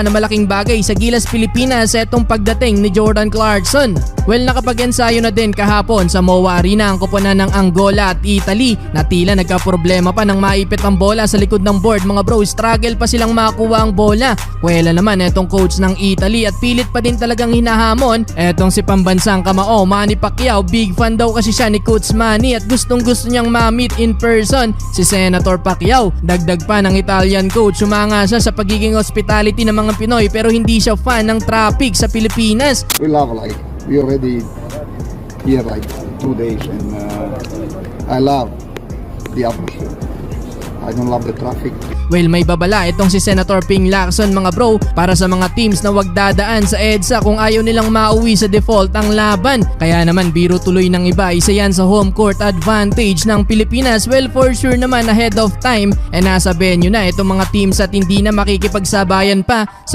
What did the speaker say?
na malaking bagay sa Gilas Pilipinas etong pagdating ni Jordan Clarkson. Well, nakapag-ensayo na din kahapon sa MOA Arena ang koponan ng Angola at Italy na tila nagkaproblema pa nang maipit ang bola sa likod ng board. Mga bro, struggle pa silang makakuha ang bola. Kuwela naman etong coach ng Italy at pilit pa din talagang hinahamon etong si pambansang kamao Manny Pacquiao. Big fan daw kasi siya ni Coach Manny at gustong gusto niyang ma-meet in person si Senator Pacquiao. Dagdag pa ng Italian coach, sumanga siya sa pagiging hospitality ng mga Pinoy pero hindi siya fan ng traffic sa Pilipinas. We love we already here 2 days and I love the atmosphere. I don't love the traffic. Well, may babala itong si Senator Ping Lacson mga bro para sa mga teams na wag dadaan sa EDSA kung ayaw nilang mauwi sa default ang laban. Kaya naman biro tuloy ng iba, isa yan sa home court advantage ng Pilipinas. Well, for sure naman ahead of time nasa venue na itong mga teams at hindi na makikipagsabayan pa sa